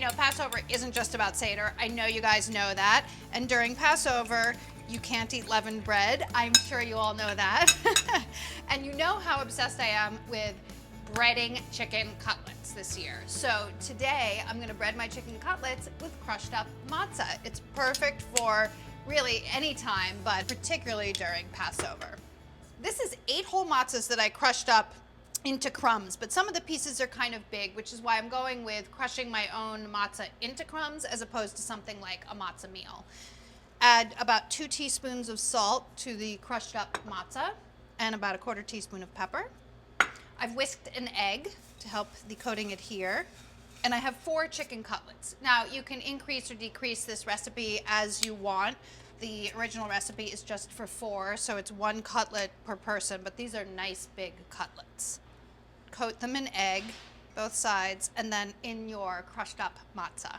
know, Passover isn't just about Seder. I know you guys know that. And during Passover, you can't eat leavened bread. I'm sure you all know that. And you know how obsessed I am with breading chicken cutlets this year. So today I'm gonna bread my chicken cutlets with crushed up matzah. It's perfect for really any time, but particularly during Passover. This is 8 whole matzahs that I crushed up into crumbs, but some of the pieces are kind of big, which is why I'm going with crushing my own matzah into crumbs as opposed to something like a matzah meal. Add about 2 teaspoons of salt to the crushed up matzah and about a 1/4 teaspoon of pepper. I've whisked an egg to help the coating adhere, and I have 4 chicken cutlets. Now you can increase or decrease this recipe as you want. The original recipe is just for 4, so it's 1 cutlet per person, but these are nice big cutlets. Coat them in egg, both sides, and then in your crushed up matzah.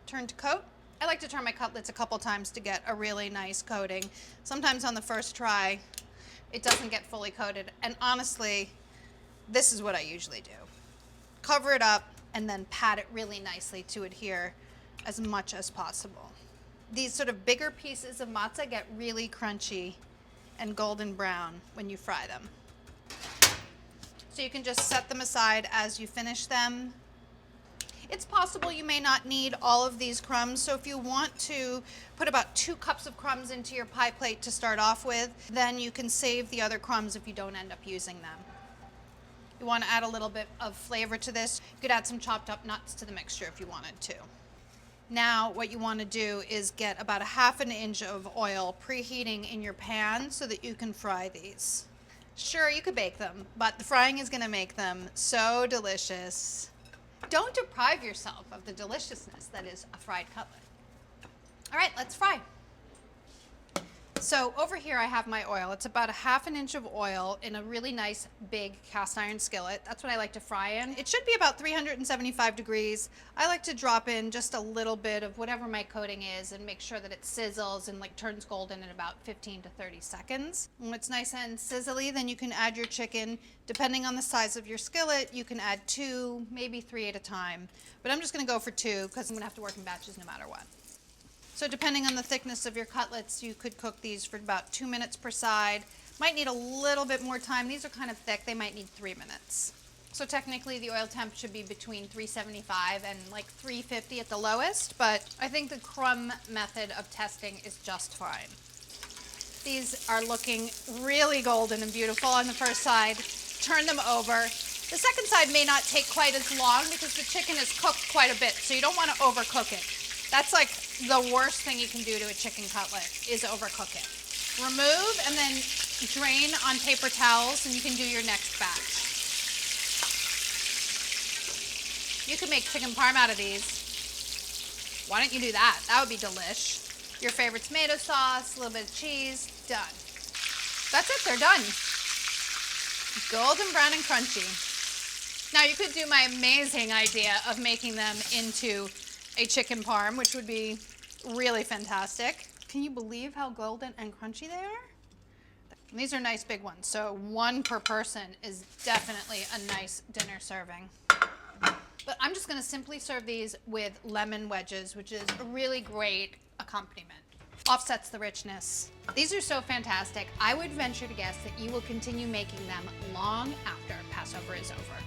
Turn to coat. I like to turn my cutlets a couple times to get a really nice coating. Sometimes on the first try, it doesn't get fully coated, and honestly, this is what I usually do. Cover it up and then pat it really nicely to adhere as much as possible. These sort of bigger pieces of matzah get really crunchy and golden brown when you fry them. So you can just set them aside as you finish them. It's possible you may not need all of these crumbs, so if you want to put about 2 cups of crumbs into your pie plate to start off with, then you can save the other crumbs if you don't end up using them. You want to add a little bit of flavor to this. You could add some chopped up nuts to the mixture if you wanted to. Now what you want to do is get about 1/2 inch of oil preheating in your pan so that you can fry these. Sure, you could bake them, but the frying is going to make them so delicious. Don't deprive yourself of the deliciousness that is a fried cutlet. All right, let's fry. So over here I have my oil. It's about 1/2 inch of oil in a really nice big cast iron skillet. That's what I like to fry in. It should be about 375 degrees. I like to drop in just a little bit of whatever my coating is and make sure that it sizzles and like turns golden in about 15 to 30 seconds. When it's nice and sizzly, then you can add your chicken. Depending on the size of your skillet, you can add 2, maybe 3 at a time. But I'm just gonna go for 2 because I'm gonna have to work in batches no matter what. So depending on the thickness of your cutlets, you could cook these for about 2 minutes per side. Might need a little bit more time. These are kind of thick. They might need 3 minutes. So technically the oil temp should be between 375 and like 350 at the lowest, but I think the crumb method of testing is just fine. These are looking really golden and beautiful on the first side. Turn them over. The second side may not take quite as long because the chicken is cooked quite a bit, so you don't want to overcook it. That's like the worst thing you can do to a chicken cutlet is overcook it. Remove and then drain on paper towels and you can do your next batch. You can make chicken parm out of these. Why don't you do that? That would be delish. Your favorite tomato sauce, a little bit of cheese, done. That's it, they're done. Golden brown and crunchy. Now you could do my amazing idea of making them into a chicken parm, which would be really fantastic. Can you believe how golden and crunchy they are? And these are nice big ones, so 1 per person is definitely a nice dinner serving. But I'm just gonna simply serve these with lemon wedges, which is a really great accompaniment. Offsets the richness. These are so fantastic. I would venture to guess that you will continue making them long after Passover is over.